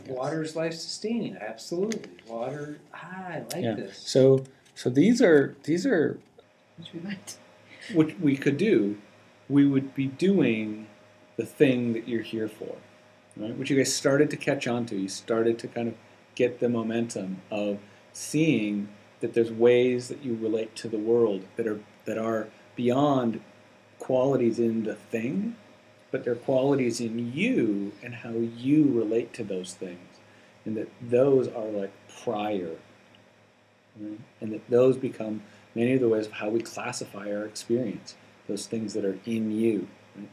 Water is life-sustaining. Absolutely. Water. I like this. So these are Which we might. what we could do. We would be doing the thing that you're here for, right? Which you guys started to catch on to. You started to kind of get the momentum of seeing that there's ways that you relate to the world that are beyond qualities in the thing, but they're qualities in you and how you relate to those things, and that those are like prior, right? And that those become many of the ways of how we classify our experience, those things that are in you, right?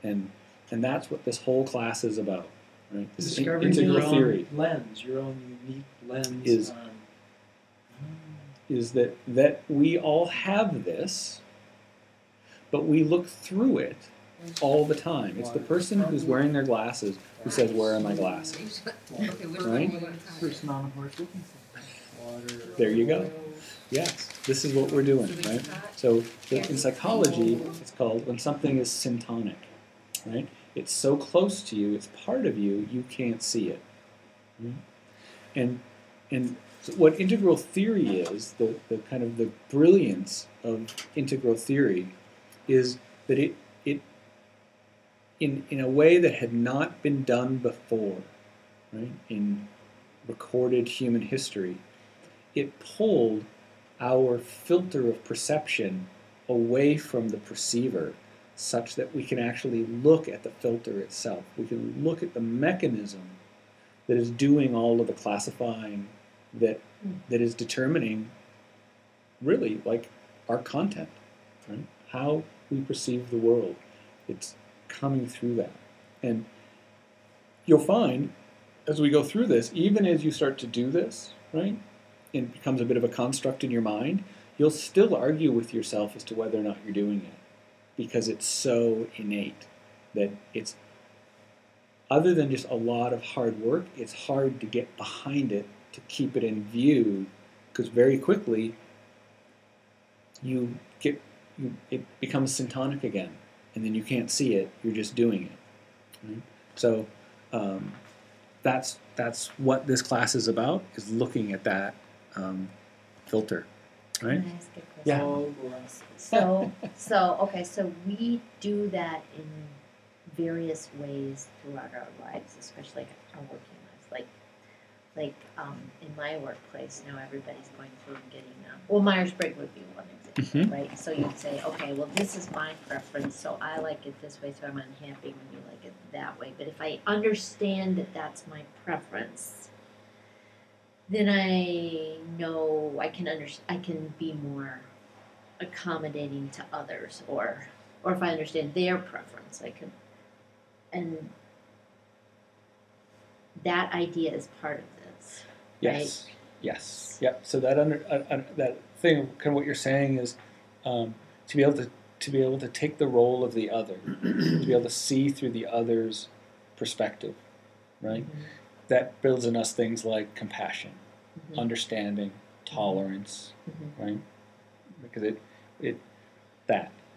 And that's what this whole class is about, right? This Discovering integral your theory own lens, your own unique lens is that we all have this, but we look through it all the time. It's the person who's wearing their glasses who says, "Where are my glasses?" Right? There you go. Yes, this is what we're doing, right? So in psychology, it's called when something is syntonic, right? It's so close to you, it's part of you, you can't see it. Right? And so what integral theory is, the kind of the brilliance of integral theory, is that it in a way that had not been done before, right? In recorded human history, it pulled our filter of perception away from the perceiver such that we can actually look at the filter itself. We can look at the mechanism that is doing all of the classifying that is determining really like our content, right? How we perceive the world. It's coming through that. And you'll find as we go through this, even as you start to do this, right, and it becomes a bit of a construct in your mind, you'll still argue with yourself as to whether or not you're doing it, because it's so innate that it's, other than just a lot of hard work, it's hard to get behind it, to keep it in view, because very quickly it becomes syntonic again, and then you can't see it, you're just doing it. Right? So that's what this class is about, is looking at that filter. Right? Can I ask a question? Yeah. So we do that in various ways throughout our lives, especially our working lives. Like in my workplace now, everybody's going through and getting Myers-Briggs would be one example, right? So you'd say, okay, well, this is my preference, so I like it this way, so I'm unhappy when you like it that way. But if I understand that that's my preference, then I know I can be more accommodating to others, or if I understand their preference, I can, and that idea is part of this, Yes. right? Yes. Yep. So that thing, kind of what you're saying is to be able to take the role of the other, to be able to see through the other's perspective, right? Mm-hmm. That builds in us things like compassion, mm-hmm. understanding, tolerance, mm-hmm. right? Because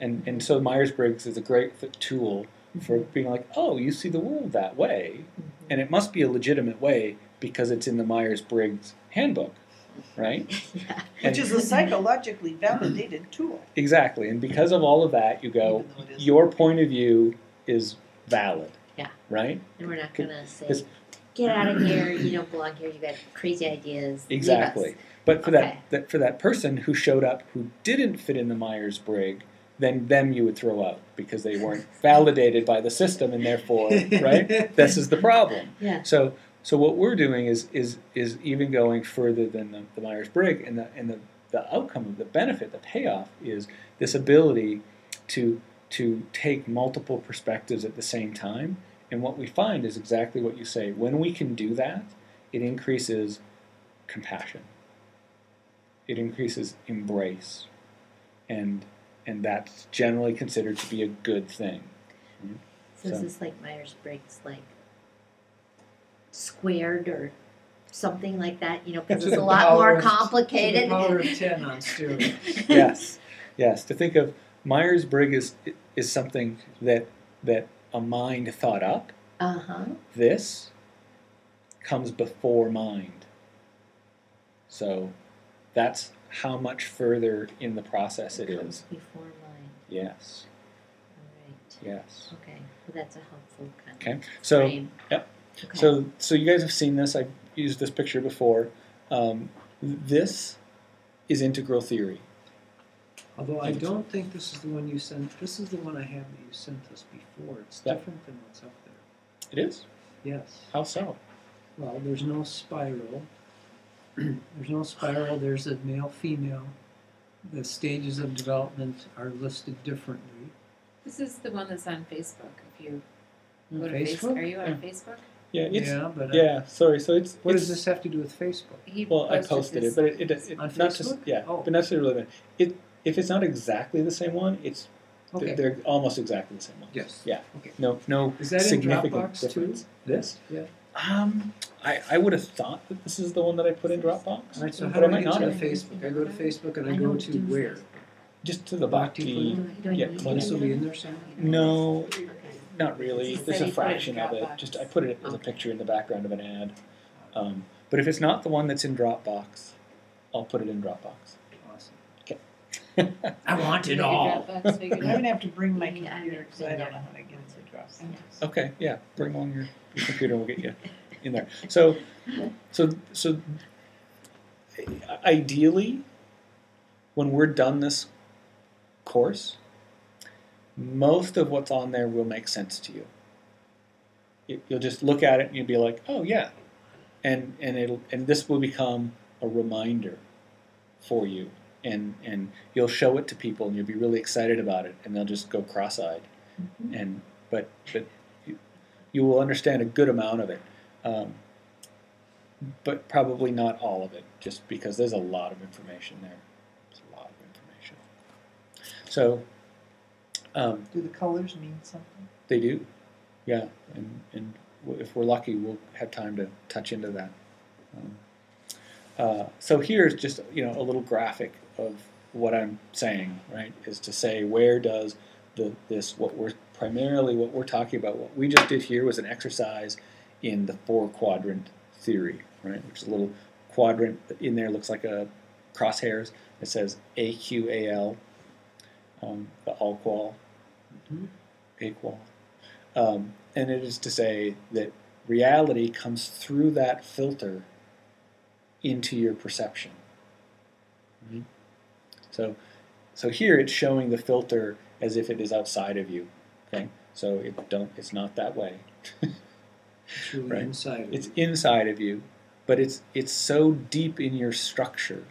and so Myers-Briggs is a great tool for being like, oh, you see the world that way, mm-hmm. and it must be a legitimate way because it's in the Myers-Briggs handbook, right? Yeah. Which is a psychologically validated tool. Exactly, and because of all of that, you go, your point of view is valid. Yeah. Right? And we're not going to say, get out of here, you don't belong here, you got crazy ideas. Exactly. But for that person who showed up who didn't fit in the Myers-Briggs, then them you would throw out because they weren't validated by the system, and therefore, right? This is the problem. Yeah. So what we're doing is even going further than the Myers-Briggs, and the outcome of the benefit, the payoff, is this ability to take multiple perspectives at the same time. And what we find is exactly what you say. When we can do that, it increases compassion. It increases embrace, and that's generally considered to be a good thing. So is this like Myers-Briggs, like squared or something like that? You know, because it's a lot more complicated. To the power of 10 on steroids. Yes. To think of Myers-Briggs is something that a mind thought up, This comes before mind. So that's how much further in the process it Comes is. before mind. Yes. All right. Yes. Okay. Well, that's a helpful kind Okay. of So frame. yep. Okay. So you guys have seen this. I've used this picture before. This is integral theory. Although I don't think this is the one you sent. This is the one I have that you sent us before. It's Yep. different than what's up there. It is? Yes. How so? Well, there's no spiral. There's no spiral. There's a male, female. The stages of development are listed differently. This is the one that's on Facebook. If you On go to Facebook? Are you on Facebook? Yeah, it's Yeah, but yeah. Sorry. So it's what it's, does this have to do with Facebook? He Well, I posted it, this- but it On not just Facebook? yeah, Oh. but not necessarily relevant. If it's not exactly the same one, it's Okay. they're almost exactly the same one. Yes. Yeah. Okay. No Is that in significant Dropbox difference. too? This? Yeah. I would have thought that this is the one that I put in Dropbox, All right. So but how I do I might get not to have. Facebook? I go to Facebook and I I go know to do where? Facebook. Just to the Bhakti Bhakti. You don't Yeah, need clinic. This will be in there somewhere. No, Okay. not really. He There's said a he put it in fraction of it. Dropbox. Just I put it as a Okay. picture in the background of an ad. But if it's not the one that's in Dropbox, I'll put it in Dropbox. Awesome. I want You it got your all. Dropbox figured I'm out? gonna have to bring my Yeah, I computer because I don't know how to get into Dropbox. Okay, yeah. Bring along your computer and we'll get you in there. So ideally, when we're done this course, most of what's on there will make sense to you. You'll just look at it and you'll be like, oh yeah, and this will become a reminder for you, and you'll show it to people and you'll be really excited about it, and they'll just go cross-eyed, and but you will understand a good amount of it, but probably not all of it, just because there's a lot of information there. There's a lot of information. So Do the colors mean something? they do, yeah, and if we're lucky, we'll have time to touch into that. So here's just a little graphic of what I'm saying, right? Is to say where does what we're talking about, what we just did here was an exercise in the 4-quadrant theory, right? Which is a little quadrant in there, looks like a crosshairs. It says AQAL, the AQAL, AQAL. And it is to say that reality comes through that filter into your perception. Right? So here it's showing the filter as if it is outside of you. Okay, so it's not that way. It's really Right. inside of It's you. inside of you, but it's so deep in your structure,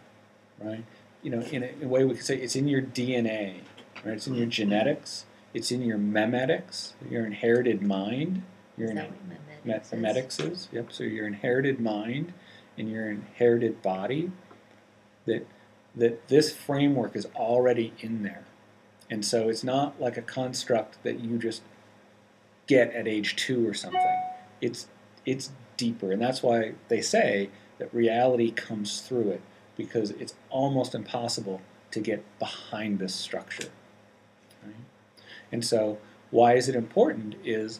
right? In a way we could say it's in your DNA, right? It's in your genetics. It's in your memetics, your inherited mind. Is that what memetics is? Memetics is. Yep. So your inherited mind and your inherited body. That this framework is already in there, and so it's not like a construct that you just get at age 2 or something. It's deeper, and that's why they say that reality comes through it, because it's almost impossible to get behind this structure. Right? And so why is it important is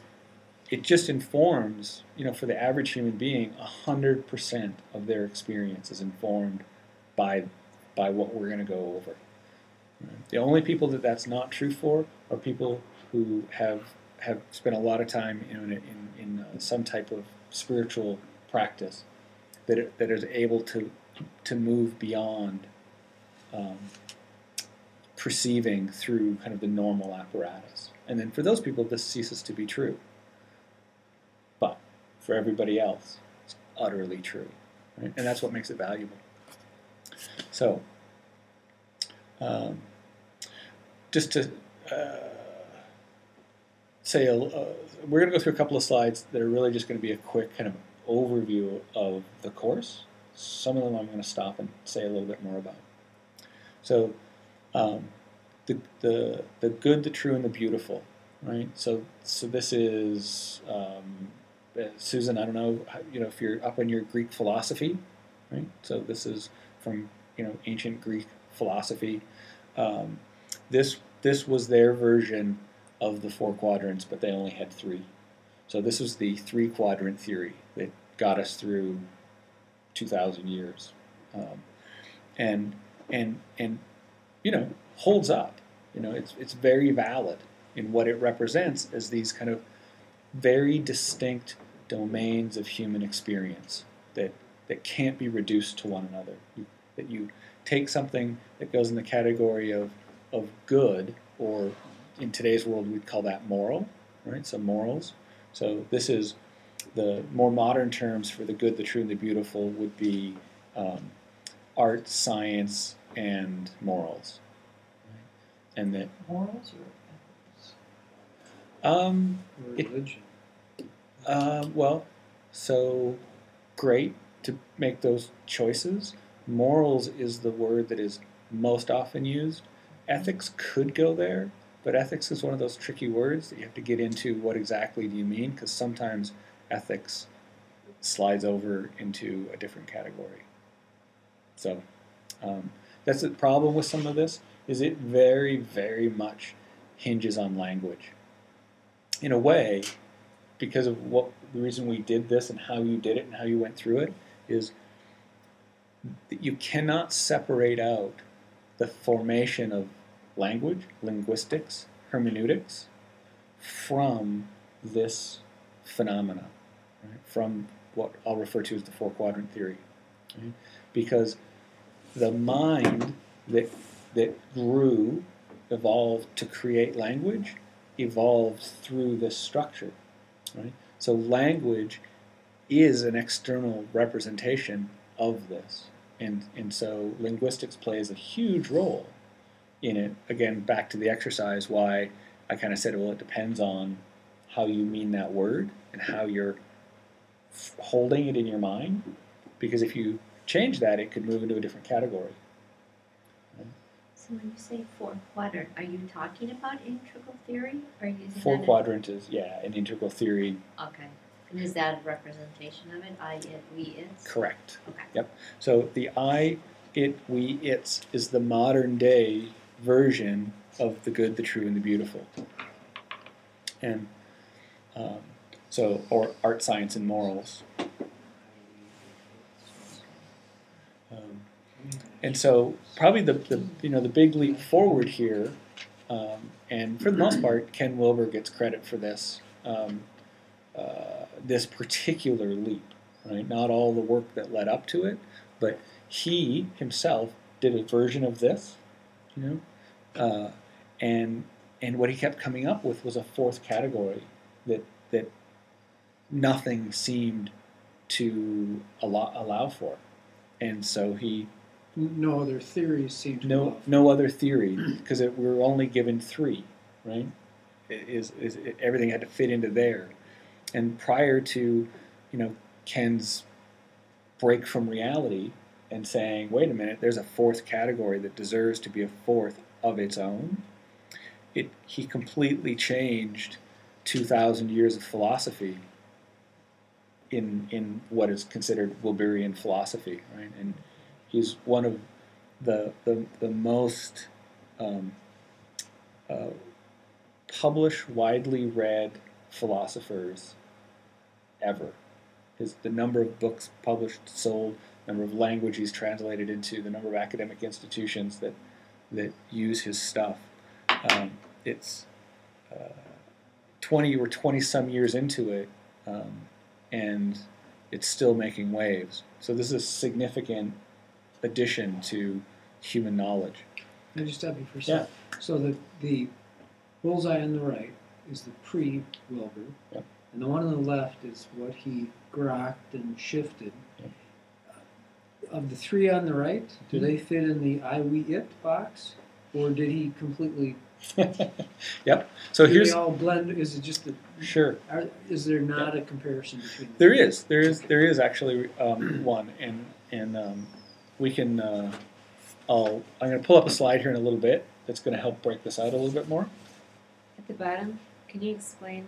it just informs, for the average human being, 100% of their experience is informed by what we're going to go over. Right? The only people that that's not true for are people who have spent a lot of time in some type of spiritual practice that is able to move beyond perceiving through kind of the normal apparatus. And then for those people, this ceases to be true. But for everybody else, it's utterly true. Right? And that's what makes it valuable. So, just to say, we're going to go through a couple of slides that are really just going to be a quick kind of overview of the course. Some of them I'm going to stop and say a little bit more about. So, the good, the true, and the beautiful, right? So this is Susan. I don't know, if you're up in your Greek philosophy, right? So this is from ancient Greek philosophy. This was their version of the 4 quadrants, but they only had 3. So this was the three-quadrant theory that got us through 2,000 years, and holds up. It's very valid in what it represents as these kind of very distinct domains of human experience that can't be reduced to one another. That you take something that goes in the category of good, or in today's world we'd call that moral, right? So morals. So this is the more modern terms for the good, the true, and the beautiful would be art, science, and morals. Right? And that Morals or ethics? Or It- religion. well, so great to make those choices. Morals is the word that is most often used. Ethics could go there, but ethics is one of those tricky words that you have to get into what exactly do you mean, because sometimes ethics slides over into a different category. So that's the problem with some of this, is it very, very much hinges on language. In a way, because of the reason we did this and how you did it and how you went through it, is that you cannot separate out the formation of language, linguistics, hermeneutics, from this phenomena, right? From what I'll refer to as the four-quadrant theory. Right? Because the mind that grew, evolved to create language, evolved through this structure. Right? So language is an external representation of this. And so linguistics plays a huge role in it. Again, back to the exercise, why I kind of said, well, it depends on how you mean that word and how you're holding it in your mind. Because if you change that, it could move into a different category. So when you say four quadrant, are you talking about integral theory? Or are you using Four that quadrant is, an integral theory. Okay. And is that a representation of it? I, it, we, it's? Correct. Okay. Yep. So the I, it, we, its is the modern day version of the good, the true, and the beautiful. And or art, science, and morals. And so probably the big leap forward here, and for the most part, Ken Wilber gets credit for this. This particular leap, right? Not all the work that led up to it, but he himself did a version of this, and what he kept coming up with was a fourth category that nothing seemed to allow for, and so he No other theories seem to allow. no other theory, because we were only given three, right? Everything had to fit into there. And prior to, Ken's break from reality and saying, wait a minute, there's a fourth category that deserves to be a fourth of its own, he completely changed 2,000 years of philosophy in what is considered Wilburian philosophy, right? And he's one of the most published, widely read philosophers ever. The number of books published, sold, number of languages he's translated into, the number of academic institutions that use his stuff. It's 20 some years into it, and it's still making waves. So this is a significant addition to human knowledge. Can I just stop you for a second? So the bullseye on the right is the pre-Wilbur, Yep. and the one on the left is what he grokked and shifted. Yep. Of the three on the right, do they fit in the I, we, it box, or did he completely? Yep. So do here's they all blend? Is it just sure. Is there not a comparison between? There is actually one, and we can. I'm going to pull up a slide here in a little bit that's going to help break this out a little bit more. At the bottom, can you explain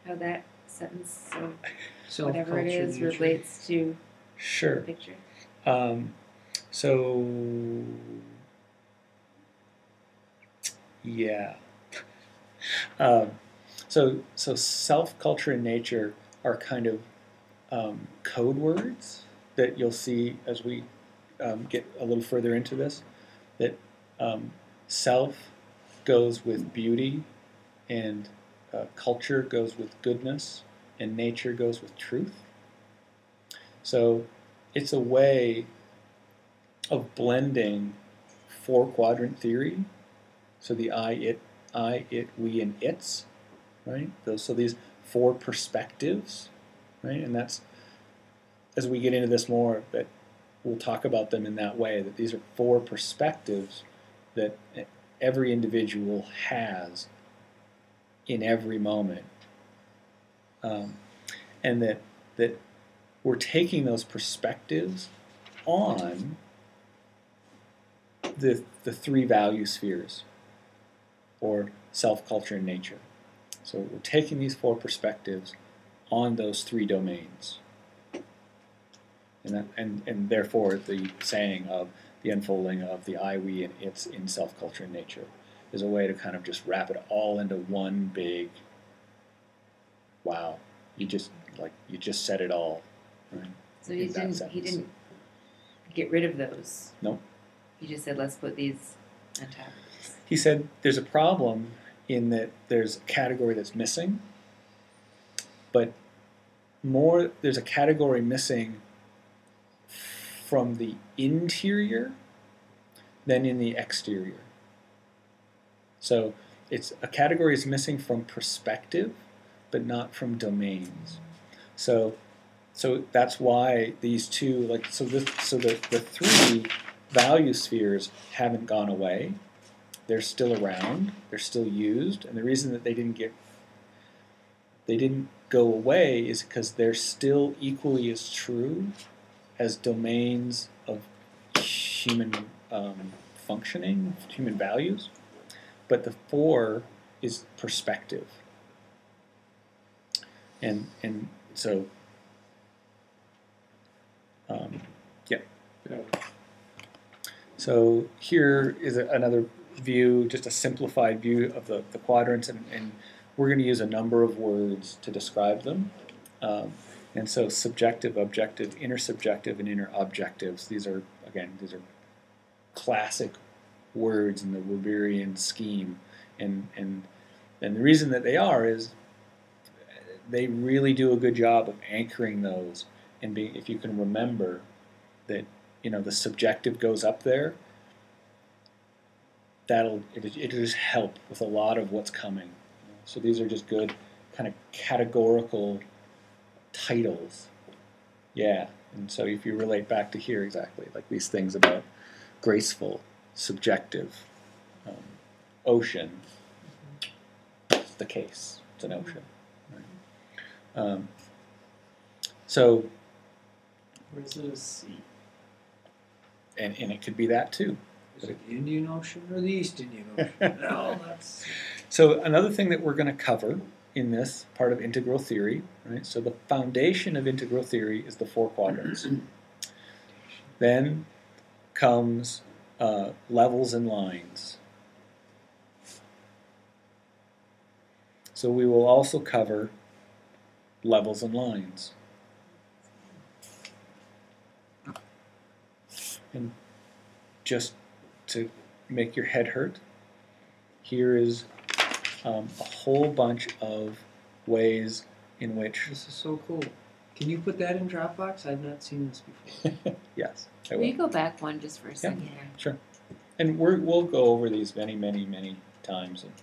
how that sentence, so Self, whatever it culture, is, nature. relates to the Sure. picture? So yeah. So self, culture, and nature are kind of code words that you'll see as we get a little further into this. That self goes with beauty, and culture goes with goodness, and nature goes with truth. So it's a way of blending four-quadrant theory. So the I, it, we, and its, right? So these four perspectives, right? And that's, as we get into this more, that we'll talk about them in that way, that these are four perspectives that every individual has in every moment. And that we're taking those perspectives on the three value spheres, or self, culture, and nature. So we're taking these four perspectives on those three domains. And therefore the saying of the unfolding of the I, we, and its in self, culture, and nature is a way to kind of just wrap it all into one big, wow, you just said it all. Right? So he didn't get rid of those. Nope. He just said, let's put these on top. He said there's a problem in that there's a category that's missing, but there's a category missing from the interior than in the exterior. So it's a category is missing from perspective, but not from domains. So that's why these two, the three value spheres haven't gone away. They're still around. They're still used, and the reason that they didn't go away is because they're still equally as true as domains of human functioning, human values. But the four is perspective, and so yeah. So here is another view, just a simplified view of the quadrants, and we're going to use a number of words to describe them. And so subjective, objective, intersubjective, and interobjectives. These are classic words in the Weberian scheme, and the reason that they are is they really do a good job of anchoring those, and if you can remember that the subjective goes up there, it'll just help with a lot of what's coming. So these are just good kind of categorical titles. Yeah, and so if you relate back to here exactly, like these things about graceful, subjective, ocean, it's the case, it's an ocean. Right? So, Or is it a sea? And it could be that too. Is it the Indian Ocean or the East Indian Ocean? No, that's... So another thing that we're going to cover in this part of integral theory, right? So the foundation of integral theory is the four quadrants. Then comes levels and lines. So we will also cover levels and lines. And just to make your head hurt, here is a whole bunch of ways in which... This is so cool. Can you put that in Dropbox? I've not seen this before. Yes, I Will will. you go back one just for a second here? Sure. And we'll go over these many, many, many times, and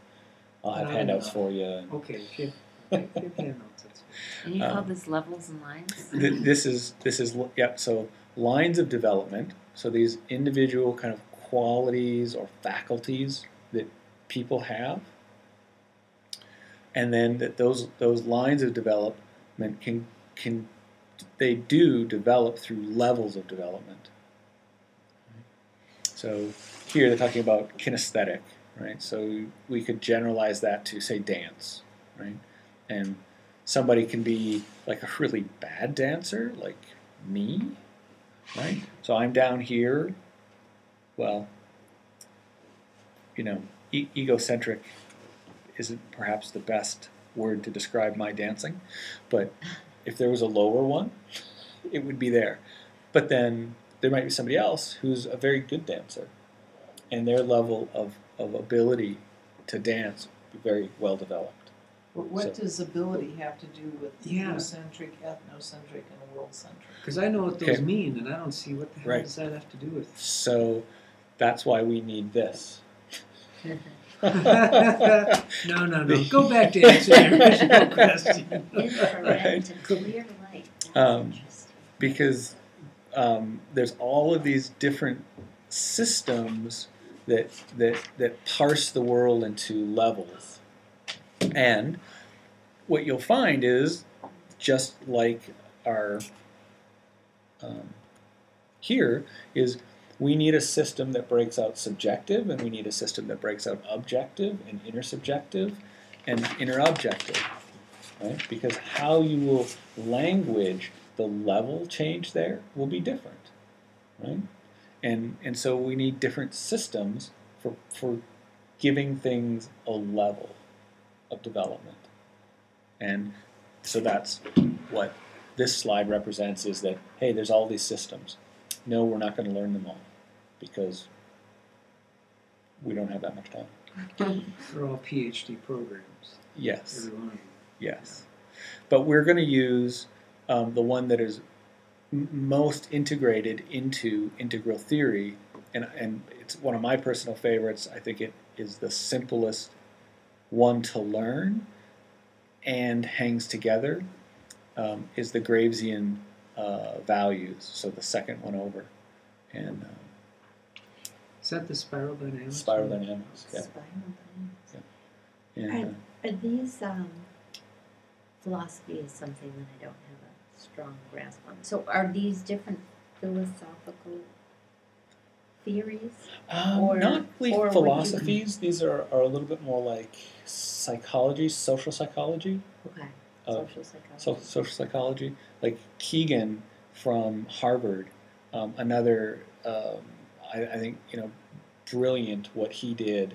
I'll have handouts for you. And, Okay, if you have handouts, that's good. And you call this levels and lines? this is so lines of development. So these individual kind of qualities or faculties that people have, and then that those lines of development can develop through levels of development. So here they're talking about kinesthetic, right? So we could generalize that to, say, dance, right? And somebody can be like a really bad dancer, like me, right? So I'm down here. Well, egocentric isn't perhaps the best word to describe my dancing, but if there was a lower one, it would be there. But then there might be somebody else who's a very good dancer, and their level of ability to dance would be very well developed. But what So- does ability have to do with Yeah. egocentric, ethnocentric, and world-centric? Because I know what those Okay. mean, and I don't see what the hell Right. does that have to do with. So that's why we need this. No. Go back to answering your original question. Infrared to clear light. That's Um, interesting. Because there's all of these different systems that parse the world into levels. And what you'll find is, just like our here, is we need a system that breaks out subjective, and we need a system that breaks out objective and intersubjective and interobjective, right? Because how you will language the level change there will be different, right? And so we need different systems for giving things a level of development. And so that's what this slide represents, is that, hey, there's all these systems. No, we're not going to learn them all because we don't have that much time. They're all PhD programs. Yes, Every one of them. yes. But we're going to use the one that is most integrated into integral theory, and it's one of my personal favorites. I think it is the simplest one to learn and hangs together, is the Gravesian values, so the second one over. And Is that the spiral dynamics? spiral dynamics, yeah. Spiral dynamics. And, Are these philosophy is something that I don't have a strong grasp on. So are these different philosophical theories? Or- not really or would you- philosophies. These are a little bit more like psychology, social psychology. Okay. Uh, Social psychology. Social psychology, like Keegan from Harvard, another I think brilliant what he did,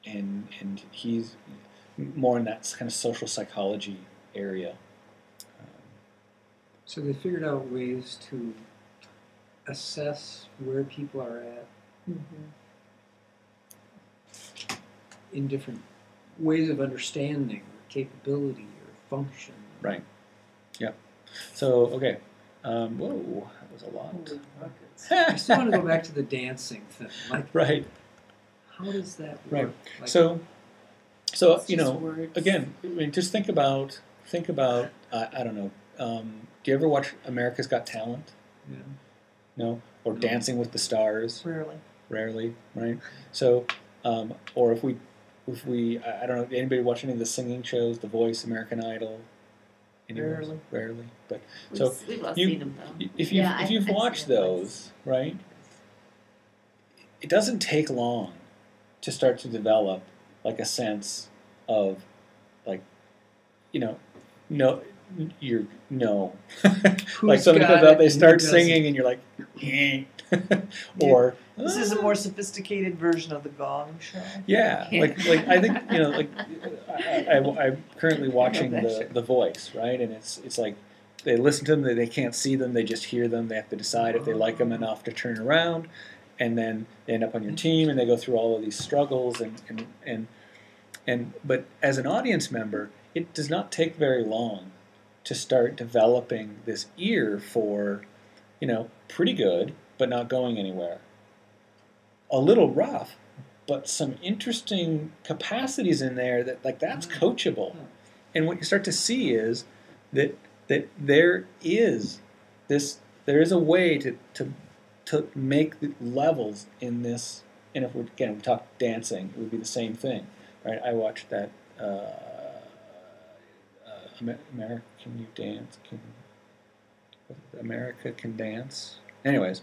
and he's more in that kind of social psychology area. So they figured out ways to assess where people are at Mhm. in different ways of understanding or capability or function. Right. Yep. So okay, whoa, that was a lot. Holy buckets. I still want to go back to the dancing thing. Like, Right. how does that work? Right. Like, So It's just words. again, I mean, just think about I don't know. Do you ever watch America's Got Talent? yeah. No, or No. Dancing with the Stars? Rarely. Rarely, right? So, or if we, I don't know. Anybody watch any of the singing shows? The Voice, American Idol. Anyone? Rarely. But so We've all you- seen them though. if Yeah, if you've I've watched seen it those, right? It doesn't take long to start to develop like a sense of like, no, you're no. Like Who's somebody got comes out, it they and who start doesn't? singing, and you're like, eh. Or This is a more sophisticated version of the Gong Show. yeah, like I think like I'm currently watching that show. the Voice, right? And it's like they listen to them, they can't see them, they just hear them. They have to decide if they like them enough to turn around, and then they end up on your team, and they go through all of these struggles and but as an audience member, it does not take very long to start developing this ear for, pretty good, but not going anywhere. A little rough, but some interesting capacities in there that's coachable. And what you start to see is that there is a way to make the levels in this. And if we talk dancing, it would be the same thing, right? I watched that American You Dance, America Can Dance. Anyways,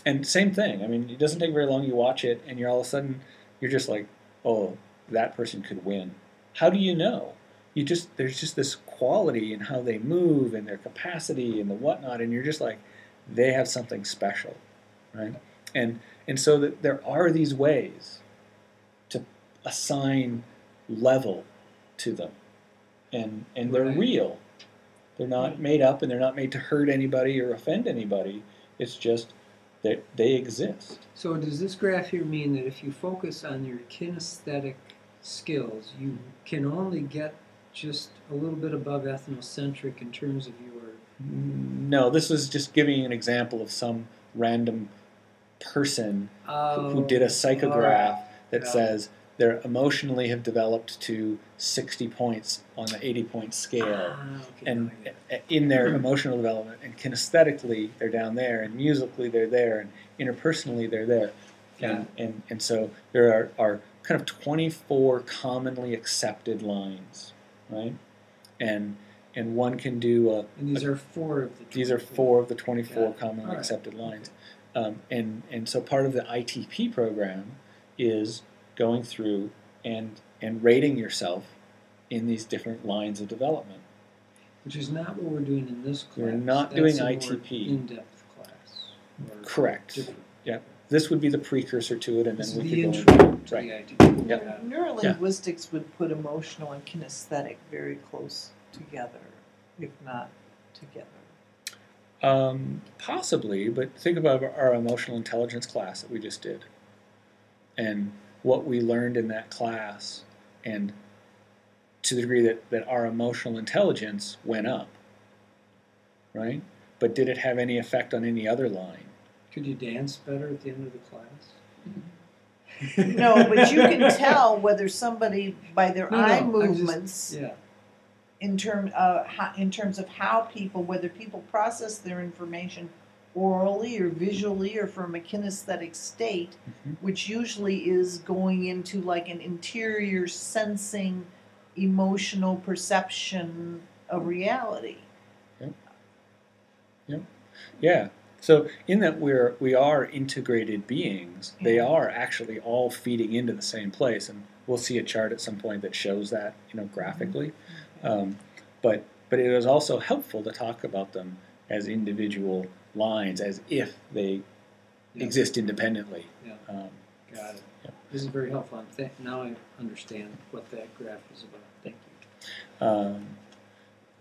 and same thing. I mean, it doesn't take very long. You watch it, and you're all of a sudden you're just like, oh, that person could win. How do you know? There's just this quality in how they move and their capacity and the whatnot, and you're just like, they have something special, right? And so that there are these ways to assign level to them, and they're Right. real. They're not made up, and they're not made to hurt anybody or offend anybody. It's just that they exist. So does this graph here mean that if you focus on your kinesthetic skills, you can only get just a little bit above ethnocentric in terms of your... No, this is just giving you an example of some random person who did a psychograph that Yeah. says they're emotionally have developed to 60 points on the 80-point scale. Okay, And now I get it. in their emotional development, and kinesthetically they're down there, and musically they're there, and interpersonally they're there. And so there are kind of 24 commonly accepted lines, right? And one can do a... And these are 4 of the 24. These are 4 of the 24 Yeah. commonly All right. accepted lines. And so part of the ITP program is going through and rating yourself in these different lines of development. Which is not what we're doing in this class. We're not That's doing a more ITP. in-depth class. Or Correct. different. Yeah. This would be the precursor to it, and This then is we the could intro go into to right. the ITP. Yep. Yeah. Neurolinguistics would put emotional and kinesthetic very close together, if not together. Possibly, but think about our emotional intelligence class that we just did, and what we learned in that class, and to the degree that our emotional intelligence went up, right? But did it have any effect on any other line? Could you dance better at the end of the class? No, but you can tell whether somebody, by their eye I'm just- movements, Yeah. in terms of how people, whether people process their information orally or visually or from a kinesthetic state, Mhm. which usually is going into like an interior sensing, emotional perception of reality. Yeah. So in that we are integrated beings, they Yeah. are actually all feeding into the same place, and we'll see a chart at some point that shows that, graphically. But it is also helpful to talk about them as individual lines, as if they Yeah. exist independently. Yeah. Um, Got it. Yep. This is very helpful. Now I understand what that graph is about. Thank you.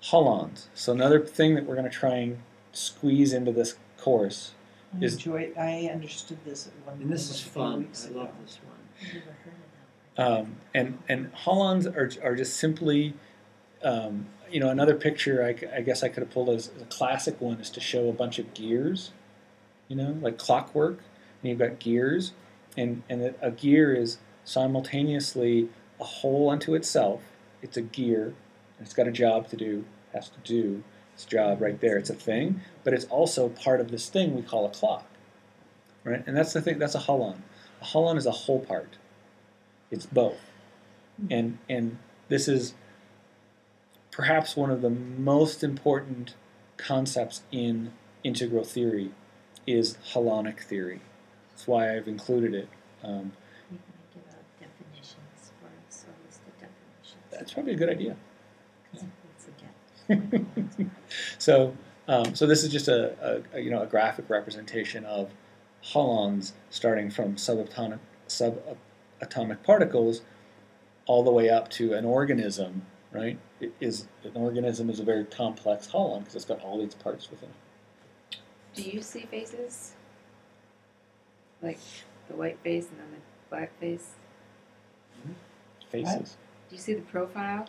Holons. So another thing that we're going to try and squeeze into this course. I understood this at one point. And this is a few fun. weeks I ago. love this one. I've never heard of that. And holons are just simply, another picture I guess I could have pulled as a classic one is to show a bunch of gears, like clockwork, and you've got gears, and a gear is simultaneously a whole unto itself. It's a gear, and it's got a job to do, has to do its job right there. It's a thing, but it's also part of this thing we call a clock, right? And that's the thing, that's a holon. A holon is a whole part. It's both. And this is perhaps one of the most important concepts in integral theory is holonic theory. That's why I've included it. You're going to give out definitions for us, or a list of definitions. That's probably a good idea. Because I will forget. So this is just a graphic representation of holons starting from subatomic particles all the way up to an organism, right? An organism is a very complex holon because it's got all these parts within it. Do you see faces? Like the white face and then the black face? Faces. Do you see the profile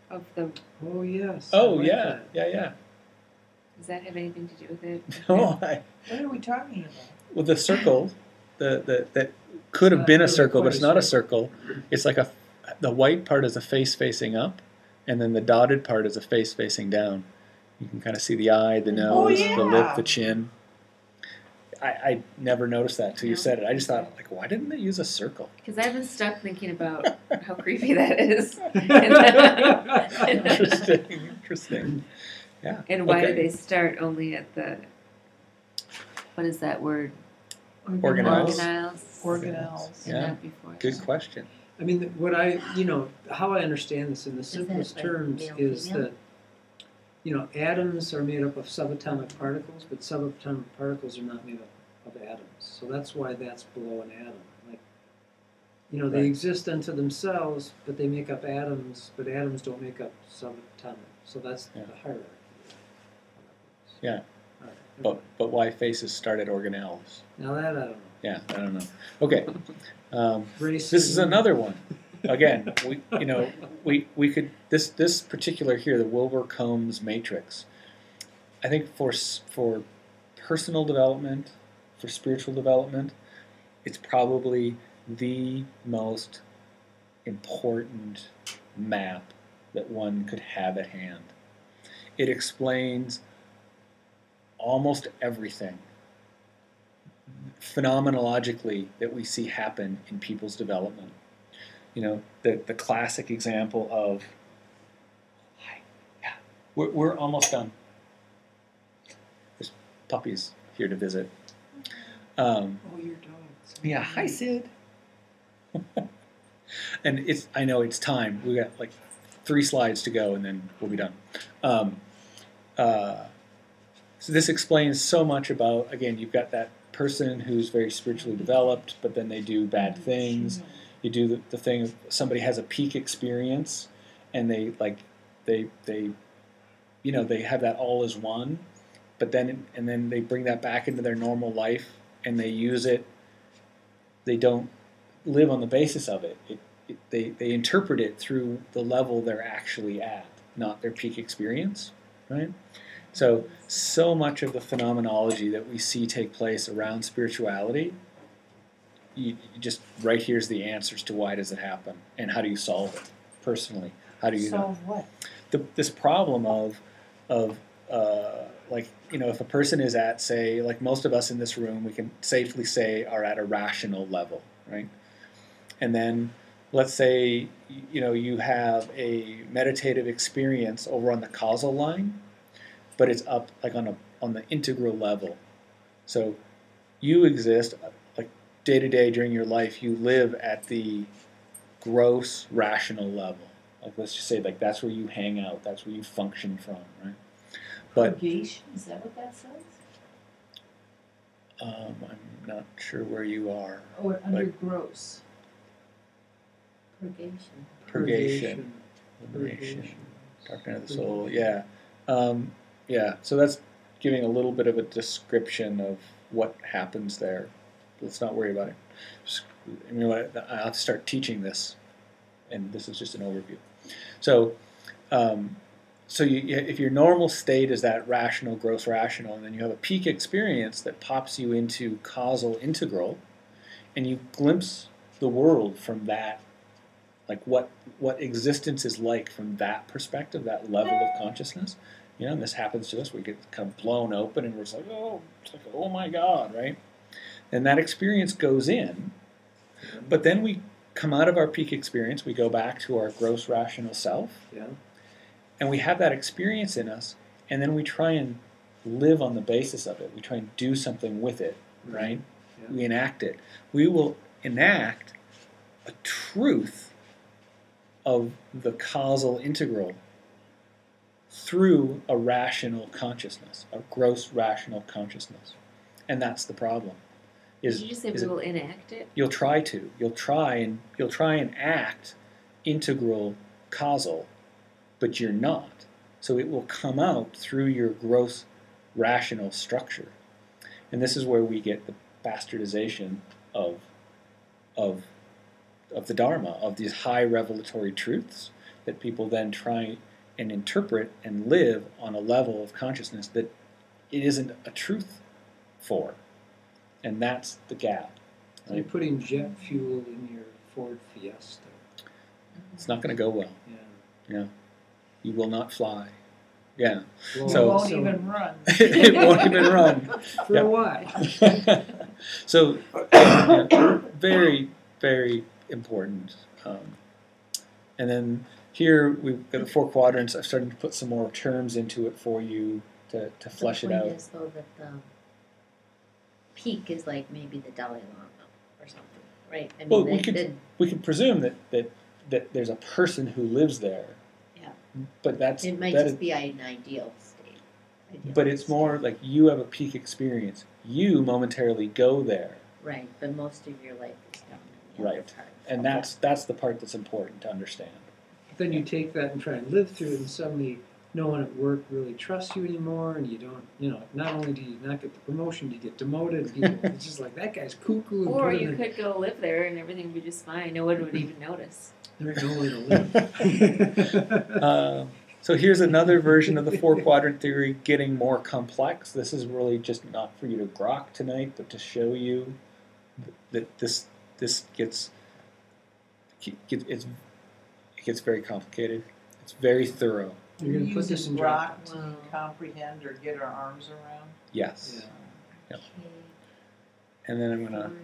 of the... Oh, yes. Oh, I like yeah, that. yeah. Does that have anything to do with it? No, What are we talking about? well, the circle, that could have not been a really circle, but quite it's a not a circle. It's like the white part is a face facing up, and then the dotted part is a face facing down. You can kind of see the eye, the nose, the lip, yeah. the chin. I never noticed that until you No. said it. I just thought, like, why didn't they use a circle? Because I've been stuck thinking about how creepy that is. Interesting. Yeah. And why okay. do they start only at the... What is that word? Organelles? Organelles. Organelles. And Yeah. not before. Good question. I mean, how I understand this in the simplest like terms male, is female? that, atoms are made up of subatomic particles, but subatomic particles are not made up of atoms. So that's why that's below an atom. Like, You know, they Right. exist unto themselves, but they make up atoms, but atoms don't make up subatomic. So that's Yeah. the hierarchy. Yeah. All right. But why faces start at organelles? Now that I don't know. Yeah, I don't know. Okay, Race. this is another one. Again, we could this particular here, the Wilbur-Combs matrix. I think for personal development, for spiritual development, it's probably the most important map that one could have at hand. It explains almost everything phenomenologically that we see happen in people's development. You know, the classic example of, yeah, we're almost done. There's puppies here to visit. Oh, your dog. Yeah, hi Sid. And I know it's time. We got like 3 slides to go, and then we'll be done. So this explains so much about, again, you've got that person who's very spiritually developed, but then they do bad things. You do the thing of somebody has a peak experience, and they have that all as one, but then they bring that back into their normal life, and they use it. They don't live on the basis of it. They interpret it through the level they're actually at, not their peak experience, right? So much of the phenomenology that we see take place around spirituality, you just, right here's the answers to why does it happen, and how do you solve it personally? How do you Solve what? this problem of like, you know, if a person is at, say, like most of us in this room, we can safely say are at a rational level, right? And then let's say, you know, you have a meditative experience over on the causal line, but it's up like on the integral level. So you exist like day to day during your life, you live at the gross rational level. Like, let's just say, like, that's where you hang out, that's where you function from, right? But Purgation, is that what that says? I'm not sure where you are. Or under gross? Purgation. Purgation. Elimination. Dark night of the soul. Yeah. Yeah. So that's giving a little bit of a description of what happens there. Let's not worry about it. You know what? I'll have to start teaching this, and this is just an overview. So, if your normal state is that rational, gross rational, and then you have a peak experience that pops you into causal integral, and you glimpse the world from that, like what existence is like from that perspective, that level of consciousness. You know, and this happens to us. We get kind of blown open, and we're just like, oh my God, right? And that experience goes in, but then we come out of our peak experience. We go back to our gross rational self. Yeah. And we have that experience in us, and then we try and live on the basis of it. We try and do something with it, right? Yeah. We enact it. We will enact a truth of the causal integral through a rational consciousness, a gross rational consciousness. And that's the problem. Did you just say we will enact it? You'll try to. You'll try and act integral causal, but you're not. So it will come out through your gross rational structure. And this is where we get the bastardization of the Dharma, of these high revelatory truths that people then try and interpret and live on a level of consciousness that it isn't a truth for. And that's the gap. So you're putting jet fuel in your Ford Fiesta. It's not going to go well. Yeah. Yeah. You will not fly. Yeah. Well, It So- won't even run. It won't even run. For Yeah. a while. So, yeah, very, very important. And then here we've got the 4 quadrants. I've started to put some more terms into it for you to flesh it The out. point is, though, that the peak is like maybe the Dalai Lama or something, right? I mean, Well, we could presume that there's a person who lives there. Yeah. But it might that just is- be an ideal state. But it's more like you have a peak experience. You momentarily go there. Right, but most of your life is down. other Right. part. And that's the part that's important to understand. But then you take that and try and live through it, and suddenly no one at work really trusts you anymore, and you don't, not only do you not get the promotion, you get demoted, and people, it's just like, that guy's cuckoo. And Or put him you in- could go live there and everything would be just fine. No one would even notice. There ain't nowhere to live. So here's another version of the four-quadrant theory getting more complex. This is really just not for you to grok tonight, but to show you that this gets very complicated. It's very thorough. You're going to put this in rock Dropbox. to Wow. comprehend or get our arms around. Yes. Yeah, Yep. Okay, And then I'm gonna, origin.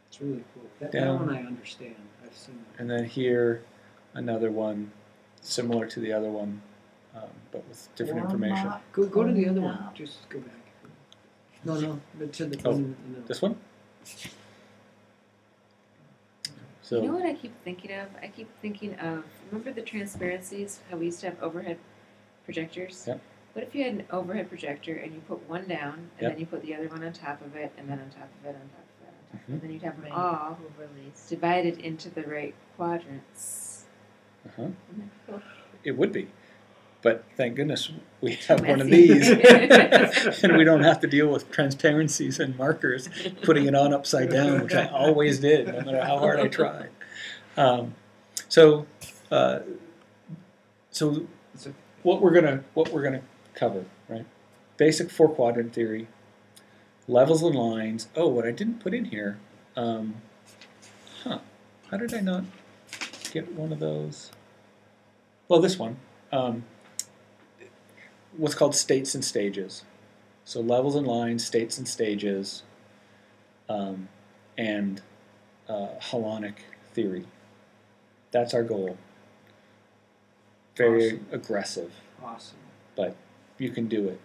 it's really cool. That Down. one I understand. I've seen that. and then here, another one similar to the other one, but with different information. Warlock. Go to the other No. one. Just go back. No, but to the Oh, one in the middle. This one? So You know what I keep thinking of? I keep thinking of, remember the transparencies? How we used to have overhead projectors? Yep. What if you had an overhead projector and you put one down, and Yep. then you put the other one on top of it, and then on top of it, on top of it, on top of it, Mhm. and then you'd have them Right. all Overlays. divided into the right quadrants. uh-huh. Isn't that cool? It would be. But thank goodness we have one of messy. these. And we don't have to deal with transparencies and markers, putting it on upside down, which I always did, no matter how hard I tried. So what we're gonna cover, right? Basic four-quadrant theory, levels and lines. Oh, what I didn't put in here. How did I not get one of those? Well, this one. What's called states and stages. So levels and lines, states and stages, and holonic theory. That's our goal. Very Awesome. aggressive, Awesome. but you can do it.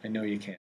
I know you can.